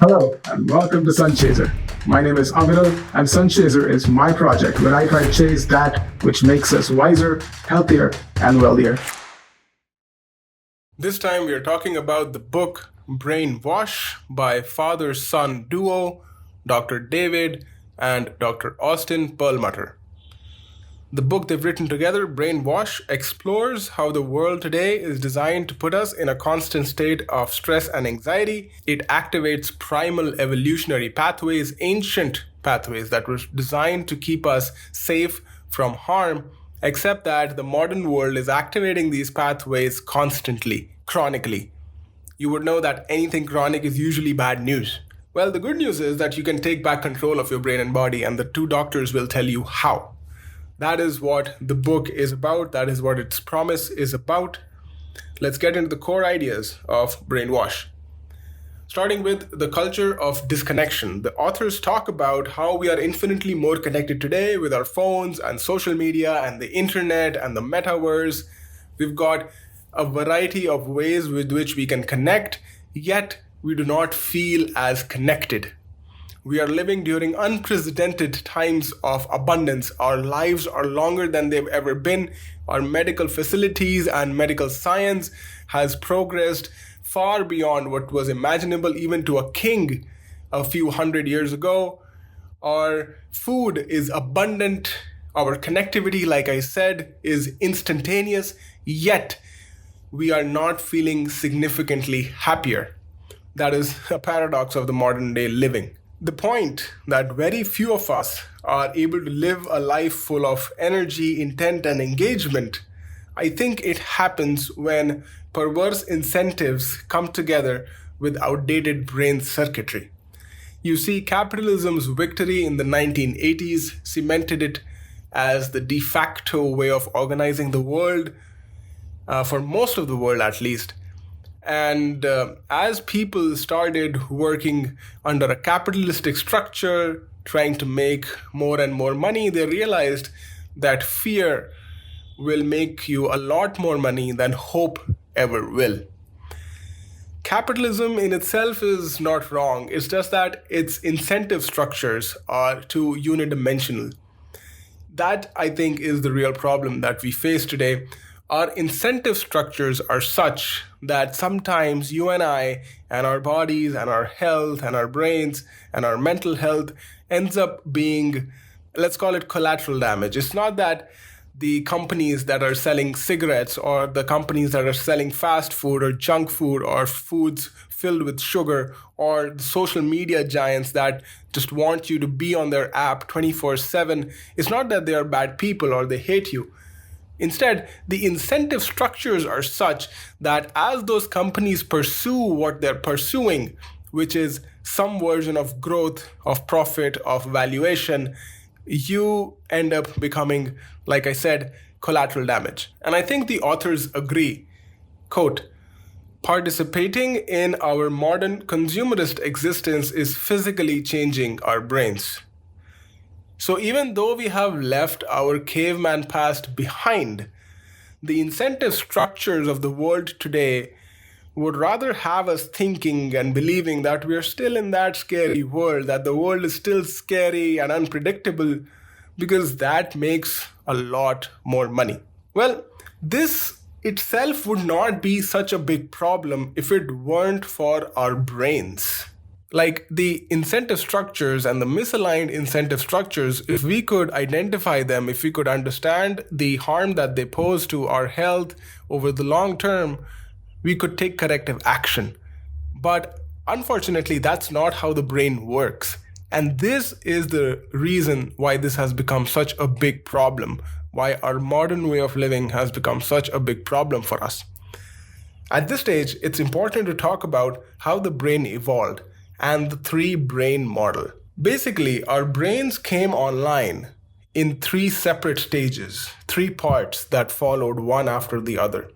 Hello and welcome to Sunchaser. My name is Avinal and Sunchaser is my project where I try to chase that which makes us wiser, healthier, and wealthier. This time we are talking about the book Brainwash by father-son duo Dr. David and Dr. Austin Perlmutter. The book they've written together, Brainwash, explores how the world today is designed to put us in a constant state of stress and anxiety. It activates primal evolutionary pathways, ancient pathways that were designed to keep us safe from harm, except that the modern world is activating these pathways constantly, chronically. You would know that anything chronic is usually bad news. Well, the good news is that you can take back control of your brain and body, and the two doctors will tell you how. That is what the book is about. That is what its promise is about. Let's get into the core ideas of Brainwash. Starting with the culture of disconnection. The authors talk about how we are infinitely more connected today with our phones and social media and the internet and the metaverse. We've got a variety of ways with which we can connect, yet we do not feel as connected. We are living during unprecedented times of abundance. Our lives are longer than they've ever been. Our medical facilities and medical science has progressed far beyond what was imaginable even to a king a few hundred years ago. Our food is abundant. Our connectivity, like I said, is instantaneous, yet we are not feeling significantly happier. That is a paradox of the modern day living. The point that very few of us are able to live a life full of energy, intent, and engagement, I think it happens when perverse incentives come together with outdated brain circuitry. You see, capitalism's victory in the 1980s cemented it as the de facto way of organizing the world, for most of the world at least. And as people started working under a capitalistic structure, trying to make more and more money, they realized that fear will make you a lot more money than hope ever will. Capitalism in itself is not wrong. It's just that its incentive structures are too unidimensional. That, I think, is the real problem that we face today. Our incentive structures are such that sometimes you and I and our bodies and our health and our brains and our mental health ends up being, let's call it collateral damage. It's not that the companies that are selling cigarettes or the companies that are selling fast food or junk food or foods filled with sugar or the social media giants that just want you to be on their app 24/7. It's not that they are bad people or they hate you. Instead, the incentive structures are such that as those companies pursue what they're pursuing, which is some version of growth, of profit, of valuation, you end up becoming, like I said, collateral damage. And I think the authors agree. Quote, participating in our modern consumerist existence is physically changing our brains. So even though we have left our caveman past behind, the incentive structures of the world today would rather have us thinking and believing that we are still in that scary world, that the world is still scary and unpredictable, because that makes a lot more money. Well, this itself would not be such a big problem if it weren't for our brains. Like the incentive structures and the misaligned incentive structures, if we could identify them, if we could understand the harm that they pose to our health over the long term, we could take corrective action. But unfortunately, that's not how the brain works. And this is the reason why this has become such a big problem, why our modern way of living has become such a big problem for us. At this stage, it's important to talk about how the brain evolved and the three brain model. Basically, our brains came online in three separate stages, three parts that followed one after the other.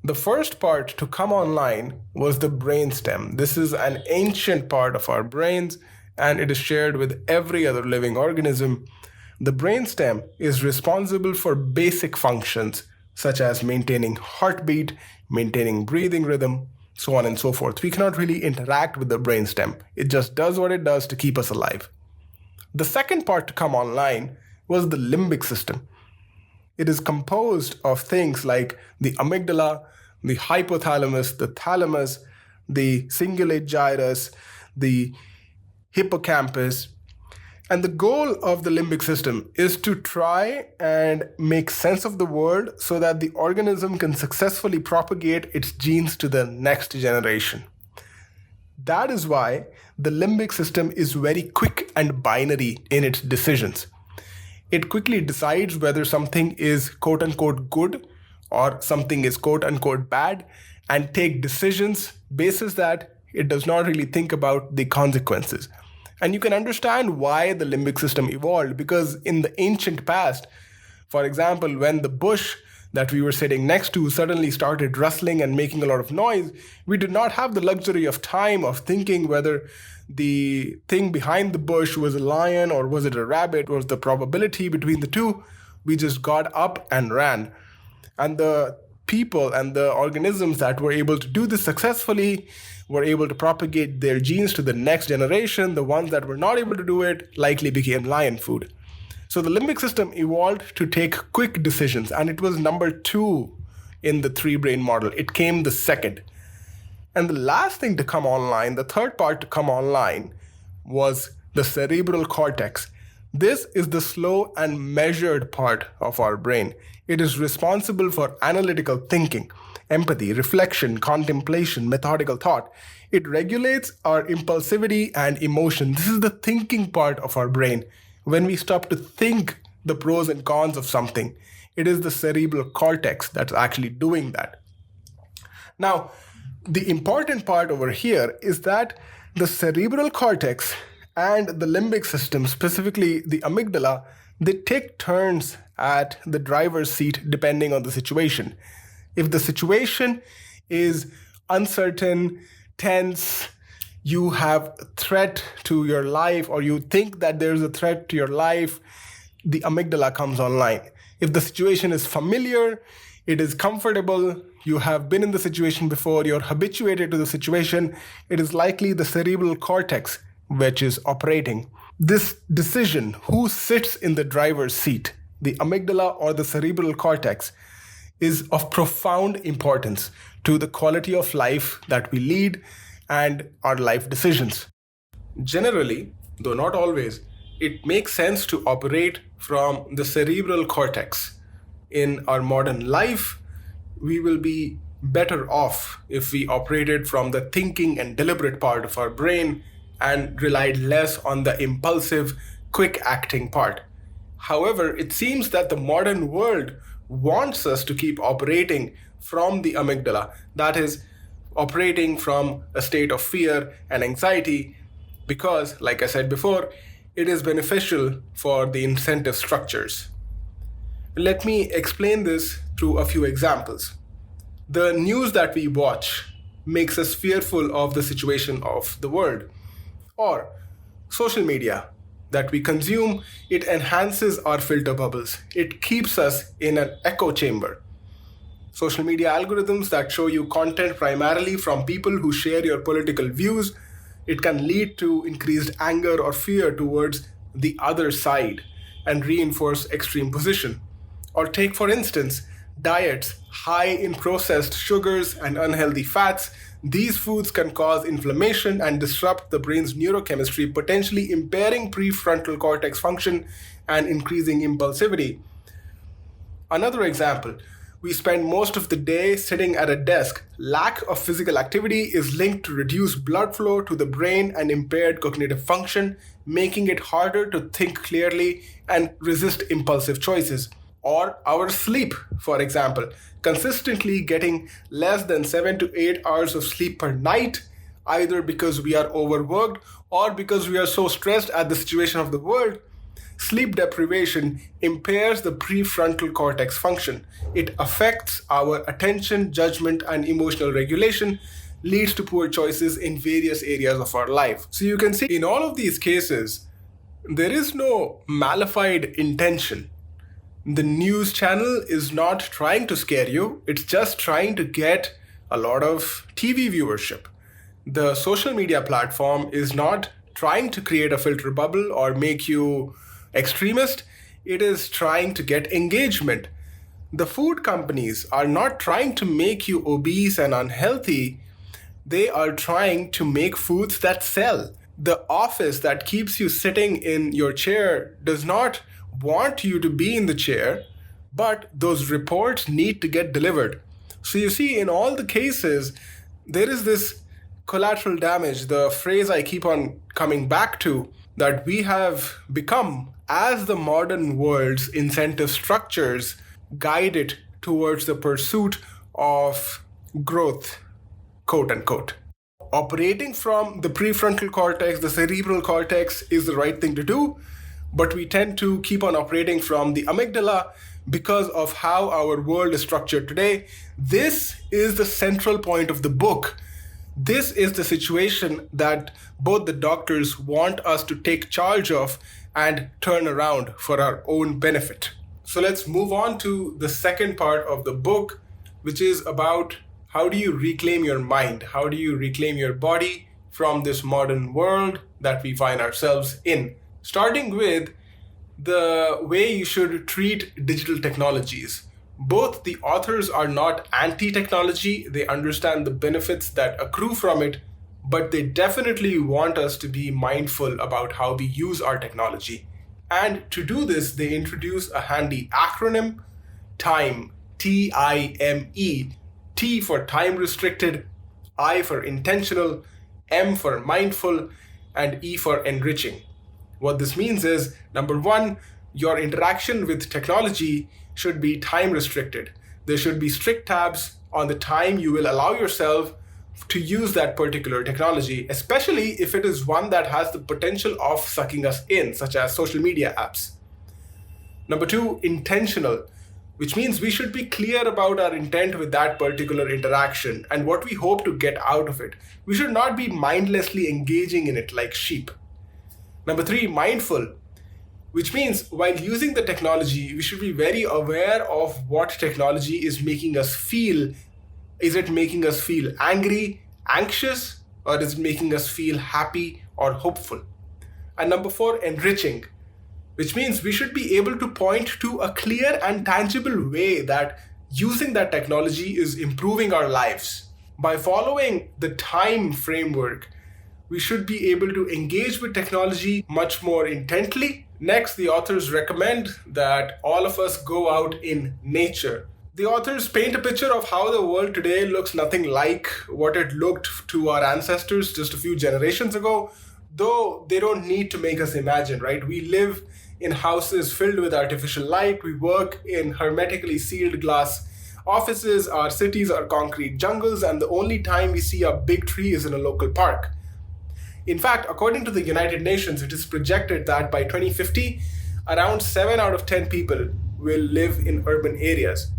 The first part to come online was the brainstem. This is an ancient part of our brains and it is shared with every other living organism. The brainstem is responsible for basic functions such as maintaining heartbeat, maintaining breathing rhythm, so on and so forth. We cannot really interact with the brainstem. It just does what it does to keep us alive. The second part to come online was the limbic system. It is composed of things like the amygdala, the hypothalamus, the thalamus, the cingulate gyrus, the hippocampus. And the goal of the limbic system is to try and make sense of the world so that the organism can successfully propagate its genes to the next generation. That is why the limbic system is very quick and binary in its decisions. It quickly decides whether something is quote unquote good or something is quote unquote bad, and take decisions basis that it does not really think about the consequences. And you can understand why the limbic system evolved, because in the ancient past, for example, when the bush that we were sitting next to suddenly started rustling and making a lot of noise, we did not have the luxury of time of thinking whether the thing behind the bush was a lion or was it a rabbit, was the probability between the two. We just got up and ran. And the people and the organisms that were able to do this successfully were able to propagate their genes to the next generation. The ones that were not able to do it likely became lion food. So the limbic system evolved to take quick decisions, and it was number 2 in the 3-brain model. It came the second. And the last thing to come online, the third part to come online, was the cerebral cortex. This is the slow and measured part of our brain. It is responsible for analytical thinking, empathy, reflection, contemplation, methodical thought. It regulates our impulsivity and emotion. This is the thinking part of our brain. When we stop to think the pros and cons of something, it is the cerebral cortex that's actually doing that. Now, the important part over here is that the cerebral cortex and the limbic system, specifically the amygdala, they take turns at the driver's seat depending on the situation. If the situation is uncertain, tense, you have a threat to your life, or you think that there's a threat to your life, the amygdala comes online. If the situation is familiar, it is comfortable, you have been in the situation before, you're habituated to the situation, it is likely the cerebral cortex which is operating. This decision, who sits in the driver's seat, the amygdala or the cerebral cortex, is of profound importance to the quality of life that we lead and our life decisions. Generally, though not always, it makes sense to operate from the cerebral cortex. In our modern life, we will be better off if we operated from the thinking and deliberate part of our brain and relied less on the impulsive, quick-acting part. However, it seems that the modern world wants us to keep operating from the amygdala, that is, operating from a state of fear and anxiety, because, like I said before, it is beneficial for the incentive structures. Let me explain this through a few examples. The news that we watch makes us fearful of the situation of the world. Or social media that we consume, it enhances our filter bubbles. It keeps us in an echo chamber. Social media algorithms that show you content primarily from people who share your political views, it can lead to increased anger or fear towards the other side and reinforce extreme position. Or take, for instance, diets high in processed sugars and unhealthy fats. These foods can cause inflammation and disrupt the brain's neurochemistry, potentially impairing prefrontal cortex function and increasing impulsivity. Another example, we spend most of the day sitting at a desk. Lack of physical activity is linked to reduced blood flow to the brain and impaired cognitive function, making it harder to think clearly and resist impulsive choices. Or our sleep, for example, consistently getting less than 7 to 8 hours of sleep per night, either because we are overworked or because we are so stressed at the situation of the world. Sleep deprivation impairs the prefrontal cortex function. It affects our attention, judgment, and emotional regulation, leads to poor choices in various areas of our life. So you can see in all of these cases, there is no malified intention. The news channel is not trying to scare you. It's just trying to get a lot of TV viewership. The social media platform is not trying to create a filter bubble or make you extremist. It is trying to get engagement. The food companies are not trying to make you obese and unhealthy. They are trying to make foods that sell. The office that keeps you sitting in your chair does not want you to be in the chair, but those reports need to get delivered. So you see, in all the cases, there is this collateral damage, the phrase I keep on coming back to, that we have become, as the modern world's incentive structures guide it towards the pursuit of growth, quote unquote. Operating from the prefrontal cortex, the cerebral cortex, is the right thing to do, but we tend to keep on operating from the amygdala because of how our world is structured today. This is the central point of the book. This is the situation that both the doctors want us to take charge of and turn around for our own benefit. So let's move on to the second part of the book, which is about how do you reclaim your mind? How do you reclaim your body from this modern world that we find ourselves in? Starting with the way you should treat digital technologies. Both the authors are not anti-technology. They understand the benefits that accrue from it, but they definitely want us to be mindful about how we use our technology. And to do this, they introduce a handy acronym, TIME, T-I-M-E. T for time restricted, I for intentional, M for mindful, and E for enriching. What this means is, number one, your interaction with technology should be time restricted. There should be strict tabs on the time you will allow yourself to use that particular technology, especially if it is one that has the potential of sucking us in, such as social media apps. Number two, intentional, which means we should be clear about our intent with that particular interaction and what we hope to get out of it. We should not be mindlessly engaging in it like sheep. Number three, mindful, which means while using the technology, we should be very aware of what technology is making us feel. Is it making us feel angry, anxious, or is it making us feel happy or hopeful? And number four, enriching, which means we should be able to point to a clear and tangible way that using that technology is improving our lives. By following the time framework, we should be able to engage with technology much more intently. Next, the authors recommend that all of us go out in nature. The authors paint a picture of how the world today looks nothing like what it looked to our ancestors just a few generations ago, though they don't need to make us imagine, right? We live in houses filled with artificial light. We work in hermetically sealed glass offices. Our cities are concrete jungles, and the only time we see a big tree is in a local park. In fact, according to the United Nations, it is projected that by 2050, around 7 out of 10 people will live in urban areas.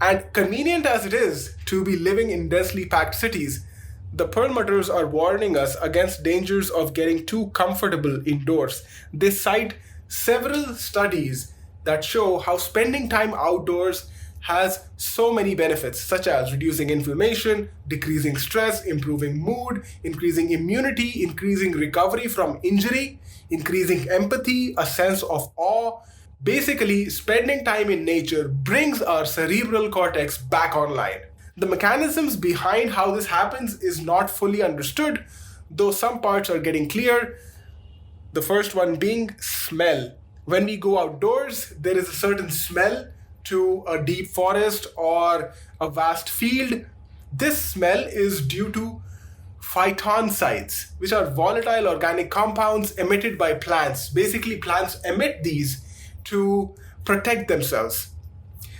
And convenient as it is to be living in densely packed cities, the Perlmutters are warning us against dangers of getting too comfortable indoors. They cite several studies that show how spending time outdoors has so many benefits, such as reducing inflammation, decreasing stress, improving mood, increasing immunity, increasing recovery from injury, increasing empathy, a sense of awe. Basically, spending time in nature brings our cerebral cortex back online. The mechanisms behind how this happens is not fully understood, though some parts are getting clear. The first one being smell. When we go outdoors, there is a certain smell to a deep forest or a vast field. This smell is due to phytoncides, which are volatile organic compounds emitted by plants. Basically, plants emit these to protect themselves.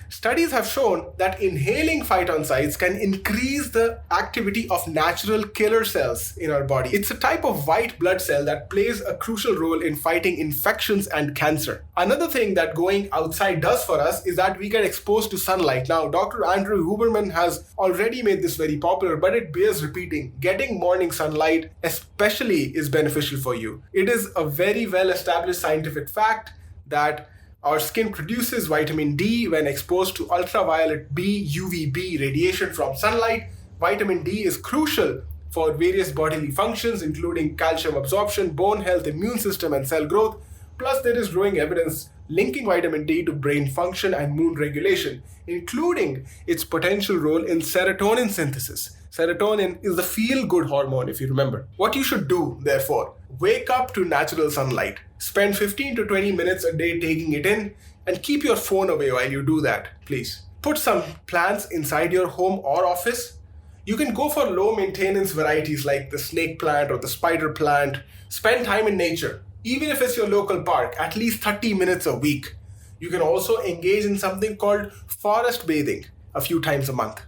Studies have shown that inhaling phytoncides can increase the activity of natural killer cells in our body. It's a type of white blood cell that plays a crucial role in fighting infections and cancer. Another thing that going outside does for us is that we get exposed to sunlight. Now, Dr. Andrew Huberman has already made this very popular, but it bears repeating. Getting morning sunlight especially is beneficial for you. It is a very well-established scientific fact that our skin produces vitamin D when exposed to ultraviolet B, UVB radiation from sunlight, Vitamin D is crucial for various bodily functions, including calcium absorption, bone health, immune system, and cell growth. Plus, there is growing evidence linking vitamin D to brain function and mood regulation, including its potential role in serotonin synthesis. Serotonin is the feel-good hormone, if you remember. What you should do, therefore, wake up to natural sunlight. Spend 15 to 20 minutes a day taking it in, and keep your phone away while you do that, please. Put some plants inside your home or office. You can go for low-maintenance varieties like the snake plant or the spider plant. Spend time in nature. Even if it's your local park, at least 30 minutes a week. You can also engage in something called forest bathing a few times a month.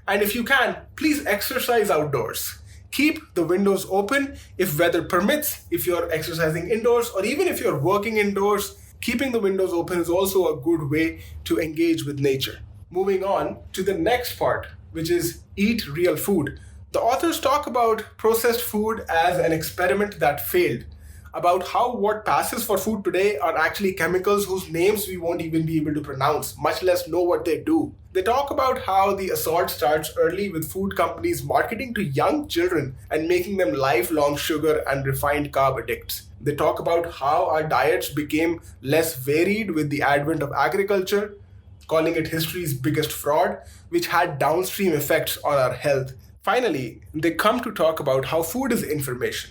And if you can, please exercise outdoors. Keep the windows open if weather permits, if you're exercising indoors, or even if you're working indoors, keeping the windows open is also a good way to engage with nature. Moving on to the next part, which is eat real food. The authors talk about processed food as an experiment that failed, about how what passes for food today are actually chemicals whose names we won't even be able to pronounce, much less know what they do. They talk about how the assault starts early with food companies marketing to young children and making them lifelong sugar and refined carb addicts. They talk about how our diets became less varied with the advent of agriculture, calling it history's biggest fraud, which had downstream effects on our health. Finally, they come to talk about how food is information,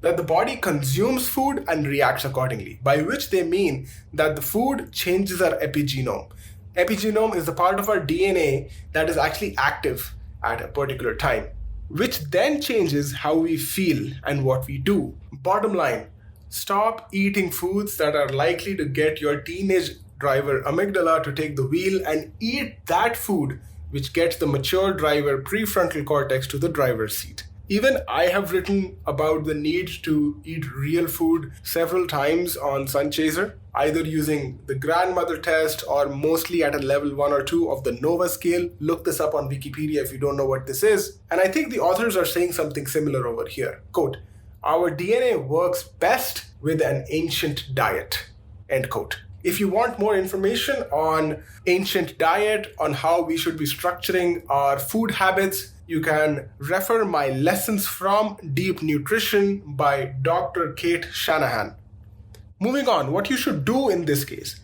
that the body consumes food and reacts accordingly, by which they mean that the food changes our epigenome. Epigenome is the part of our DNA that is actually active at a particular time, which then changes how we feel and what we do. Bottom line, stop eating foods that are likely to get your teenage driver amygdala to take the wheel, and eat that food which gets the mature driver prefrontal cortex to the driver's seat. Even I have written about the need to eat real food several times on Sunchaser, either using the grandmother test or mostly at a level 1 or 2 of the NOVA scale. Look this up on Wikipedia if you don't know what this is. And I think the authors are saying something similar over here. Quote, "Our DNA works best with an ancient diet." End quote. If you want more information on ancient diet, on how we should be structuring our food habits, you can refer my Lessons from Deep Nutrition by Dr. Kate Shanahan. Moving on, what you should do in this case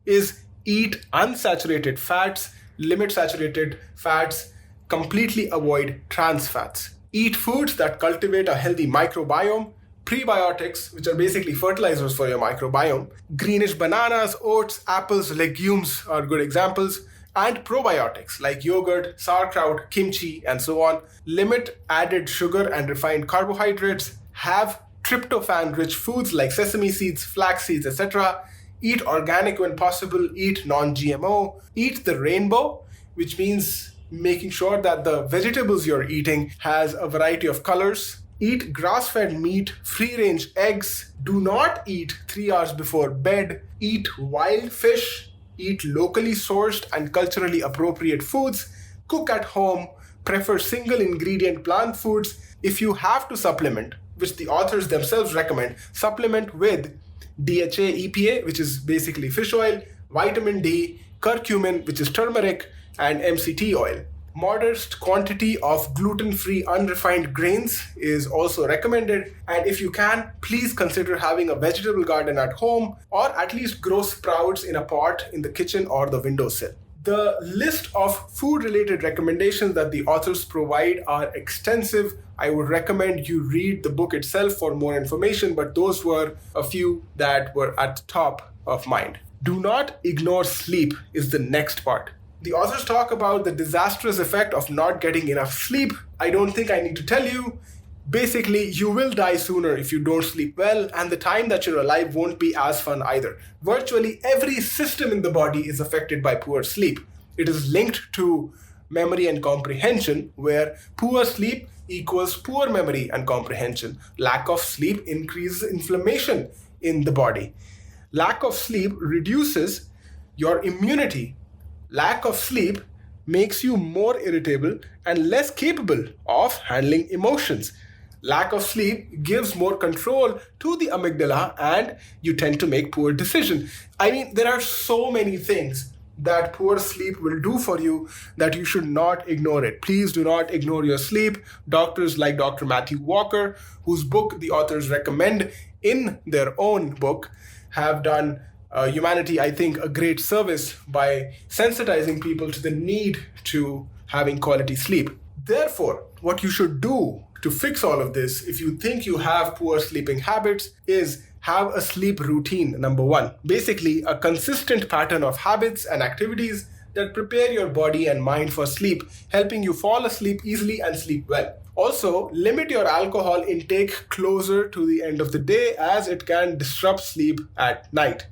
is eat unsaturated fats, limit saturated fats, completely avoid trans fats. Eat foods that cultivate a healthy microbiome, prebiotics, which are basically fertilizers for your microbiome, greenish bananas, oats, apples, legumes are good examples, and probiotics like yogurt, sauerkraut, kimchi, and so on. Limit added sugar and refined carbohydrates. Have tryptophan-rich foods like sesame seeds, flax seeds, etc. Eat organic when possible. Eat non-GMO. Eat the rainbow, which means making sure that the vegetables you're eating has a variety of colors. Eat grass-fed meat, free-range eggs. Do not eat 3 hours before bed. Eat wild fish. Eat locally sourced and culturally appropriate foods. Cook at home. Prefer single-ingredient plant foods. If you have to supplement, which the authors themselves recommend, supplement with DHA EPA, which is basically fish oil, vitamin D, curcumin, which is turmeric, and MCT oil. Modest quantity of gluten-free unrefined grains is also recommended. And if you can, please consider having a vegetable garden at home, or at least grow sprouts in a pot in the kitchen or the windowsill. The list of food-related recommendations that the authors provide are extensive. I would recommend you read the book itself for more information, but those were a few that were at the top of mind. Do not ignore sleep is the next part. The authors talk about the disastrous effect of not getting enough sleep. I don't think I need to tell you. Basically, you will die sooner if you don't sleep well, and the time that you're alive won't be as fun either. Virtually every system in the body is affected by poor sleep. It is linked to memory and comprehension, where poor sleep equals poor memory and comprehension. Lack of sleep increases inflammation in the body. Lack of sleep reduces your immunity. Lack of sleep makes you more irritable and less capable of handling emotions. Lack of sleep gives more control to the amygdala, and you tend to make poor decisions. I mean, there are so many things that poor sleep will do for you that you should not ignore it. Please do not ignore your sleep. Doctors like Dr. Matthew Walker, whose book the authors recommend in their own book, have done humanity, I think, a great service by sensitizing people to the need to having quality sleep. Therefore, what you should do to fix all of this, if you think you have poor sleeping habits, is have a sleep routine, number one. Basically, a consistent pattern of habits and activities that prepare your body and mind for sleep, helping you fall asleep easily and sleep well. Also, limit your alcohol intake closer to the end of the day as it can disrupt sleep at night.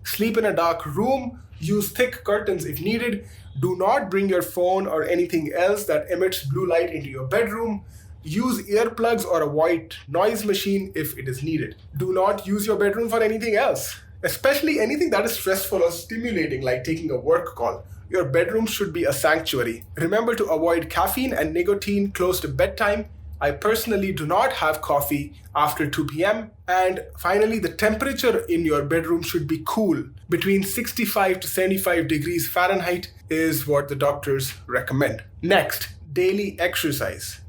Sleep in a dark room, use thick curtains if needed. Do not bring your phone or anything else that emits blue light into your bedroom. Use earplugs or a white noise machine if it is needed. Do not use your bedroom for anything else, especially anything that is stressful or stimulating, like taking a work call. Your bedroom should be a sanctuary. Remember to avoid caffeine and nicotine close to bedtime. I personally do not have coffee after 2 p.m. And finally, the temperature in your bedroom should be cool. Between 65 to 75 degrees Fahrenheit is what the doctors recommend. Next, daily exercise.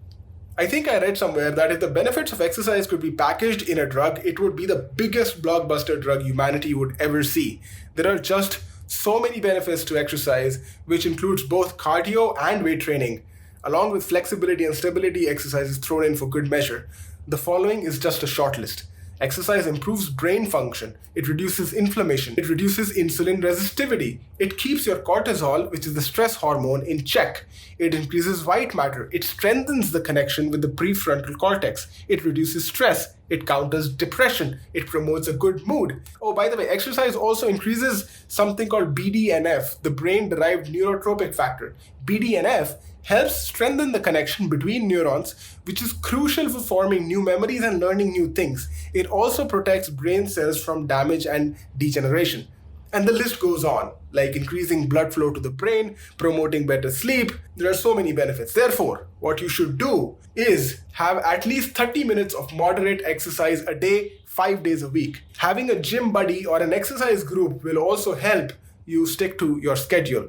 I think I read somewhere that if the benefits of exercise could be packaged in a drug, it would be the biggest blockbuster drug humanity would ever see. There are just so many benefits to exercise, which includes both cardio and weight training. Along with flexibility and stability exercises thrown in for good measure. The following is just a short list. Exercise improves brain function. It reduces inflammation. It reduces insulin resistivity. It keeps your cortisol, which is the stress hormone, in check. It increases white matter. It strengthens the connection with the prefrontal cortex. It reduces stress. It counters depression. It promotes a good mood. Oh, by the way, exercise also increases something called BDNF, the brain-derived neurotrophic factor. BDNF helps strengthen the connection between neurons, which is crucial for forming new memories and learning new things. It also protects brain cells from damage and degeneration. And the list goes on, like increasing blood flow to the brain, promoting better sleep. There are so many benefits. Therefore, what you should do is have at least 30 minutes of moderate exercise a day, 5 days a week. Having a gym buddy or an exercise group will also help you stick to your schedule.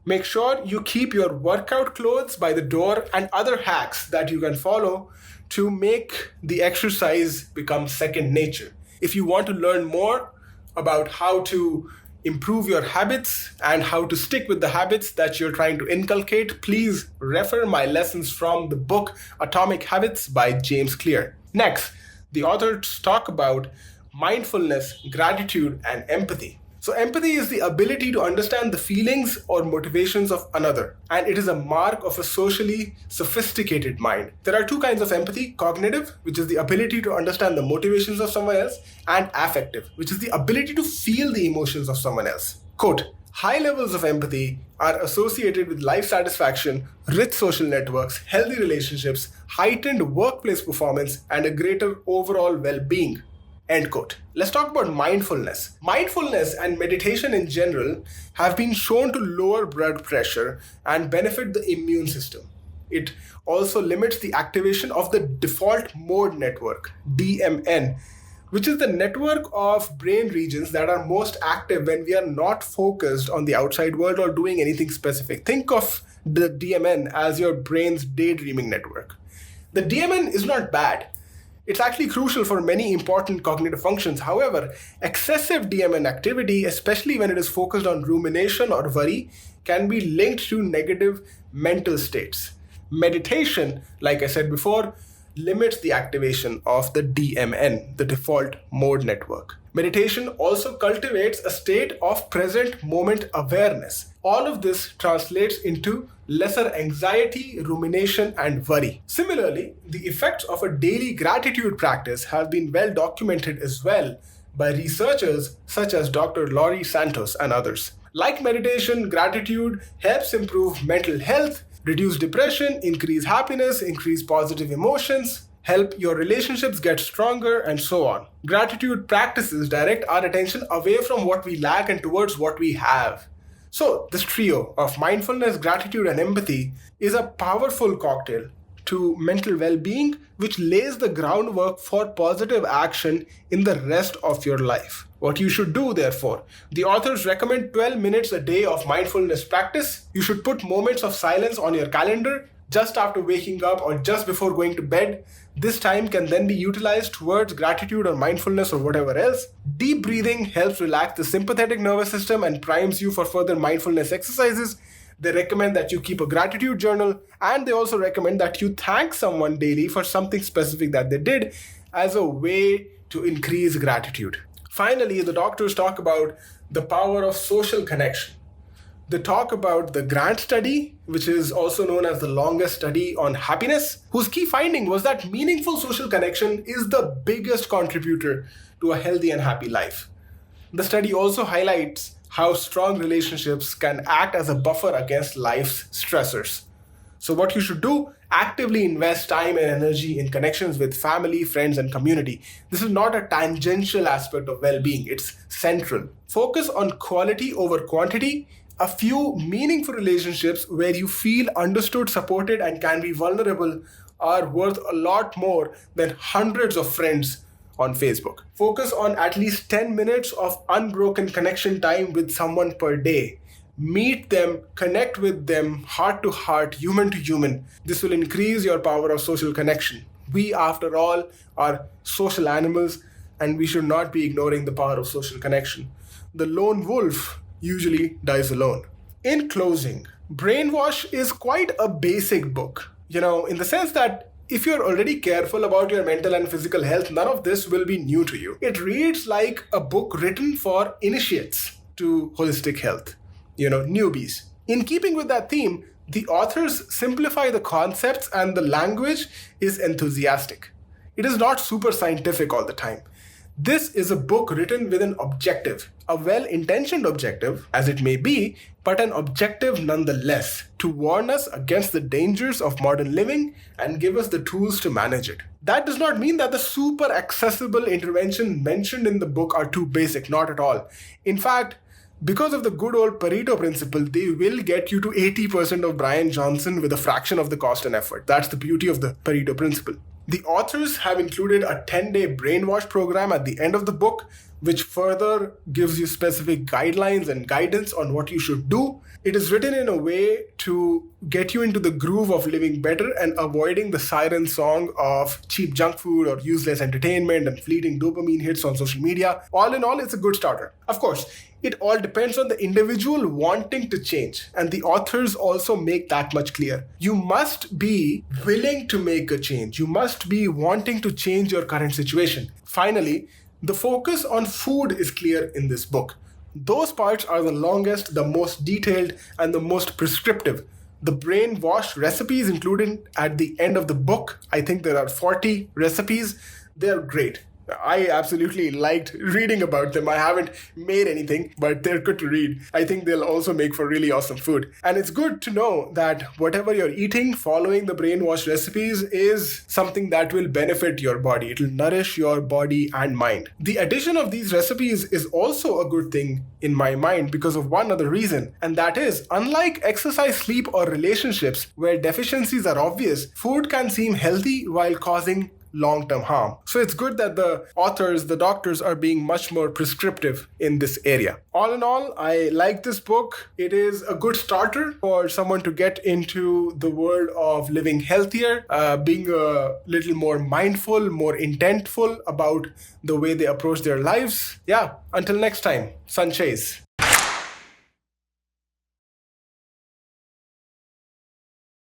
Make sure you keep your workout clothes by the door and other hacks that you can follow to make the exercise become second nature. If you want to learn more about how to improve your habits and how to stick with the habits that you're trying to inculcate, please refer my lessons from the book Atomic Habits by James Clear. Next, the authors talk about mindfulness, gratitude, and empathy. So empathy is the ability to understand the feelings or motivations of another, and it is a mark of a socially sophisticated mind. There are two kinds of empathy: cognitive, which is the ability to understand the motivations of someone else, and affective, which is the ability to feel the emotions of someone else. Quote, high levels of empathy are associated with life satisfaction, rich social networks, healthy relationships, heightened workplace performance, and a greater overall well-being. End quote. Let's talk about mindfulness. Mindfulness and meditation in general have been shown to lower blood pressure and benefit the immune system. It also limits the activation of the default mode network, DMN, which is the network of brain regions that are most active when we are not focused on the outside world or doing anything specific. Think of the DMN as your brain's daydreaming network. The DMN is not bad. It's actually crucial for many important cognitive functions. However, excessive DMN activity, especially when it is focused on rumination or worry, can be linked to negative mental states. Meditation, like I said before, limits the activation of the DMN, the default mode network. Meditation also cultivates a state of present moment awareness. All of this translates into lesser anxiety, rumination, and worry. Similarly, the effects of a daily gratitude practice have been well documented as well by researchers such as Dr. Laurie Santos and others. Like meditation, gratitude helps improve mental health, reduce depression, increase happiness, increase positive emotions, help your relationships get stronger, and so on. Gratitude practices direct our attention away from what we lack and towards what we have. So, this trio of mindfulness, gratitude, and empathy is a powerful cocktail to mental well-being, which lays the groundwork for positive action in the rest of your life. What you should do, therefore. The authors recommend 12 minutes a day of mindfulness practice. You should put moments of silence on your calendar just after waking up or just before going to bed. This time can then be utilized towards gratitude or mindfulness or whatever else. Deep breathing helps relax the sympathetic nervous system and primes you for further mindfulness exercises. They recommend that you keep a gratitude journal, and they also recommend that you thank someone daily for something specific that they did as a way to increase gratitude. Finally, the doctors talk about the power of social connection. They talk about the Grant study, which is also known as the longest study on happiness, whose key finding was that meaningful social connection is the biggest contributor to a healthy and happy life. The study also highlights how strong relationships can act as a buffer against life's stressors. So what you should do, actively invest time and energy in connections with family, friends, and community. This is not a tangential aspect of well-being, it's central. Focus on quality over quantity. A few meaningful relationships where you feel understood, supported, and can be vulnerable are worth a lot more than hundreds of friends on Facebook. Focus on at least 10 minutes of unbroken connection time with someone per day. Meet them, connect with them, heart to heart, human to human. This will increase your power of social connection. We, after all, are social animals, and we should not be ignoring the power of social connection. The lone wolf usually dies alone. In closing, Brainwash is quite a basic book, in the sense that if you're already careful about your mental and physical health, none of this will be new to you. It reads like a book written for initiates to holistic health, newbies. In keeping with that theme, the authors simplify the concepts and the language is enthusiastic. It is not super scientific all the time. This is a book written with an objective, a well-intentioned objective, as it may be, but an objective nonetheless, to warn us against the dangers of modern living and give us the tools to manage it. That does not mean that the super accessible interventions mentioned in the book are too basic, not at all. In fact, because of the good old Pareto principle, they will get you to 80% of Brian Johnson with a fraction of the cost and effort. That's the beauty of the Pareto principle. The authors have included a 10-day brainwash program at the end of the book, which further gives you specific guidelines and guidance on what you should do. It is written in a way to get you into the groove of living better and avoiding the siren song of cheap junk food or useless entertainment and fleeting dopamine hits on social media. All in all, it's a good starter. Of course, it all depends on the individual wanting to change, and the authors also make that much clear. You must be willing to make a change. You must be wanting to change your current situation. Finally, the focus on food is clear in this book. Those parts are the longest, the most detailed, and the most prescriptive. The brainwash recipes included at the end of the book, I think there are 40 recipes. They're great. I absolutely liked reading about them. I haven't made anything, but they're good to read. I think they'll also make for really awesome food. And it's good to know that whatever you're eating, following the brainwash recipes is something that will benefit your body. It'll nourish your body and mind. The addition of these recipes is also a good thing in my mind because of one other reason, and that is, unlike exercise, sleep, or relationships where deficiencies are obvious, food can seem healthy while causing long-term harm. So it's good that the authors, the doctors, are being much more prescriptive in this area. All in all, I like this book. It is a good starter for someone to get into the world of living healthier, being a little more mindful, more intentful about the way they approach their lives. Yeah, until next time, Sunchaser.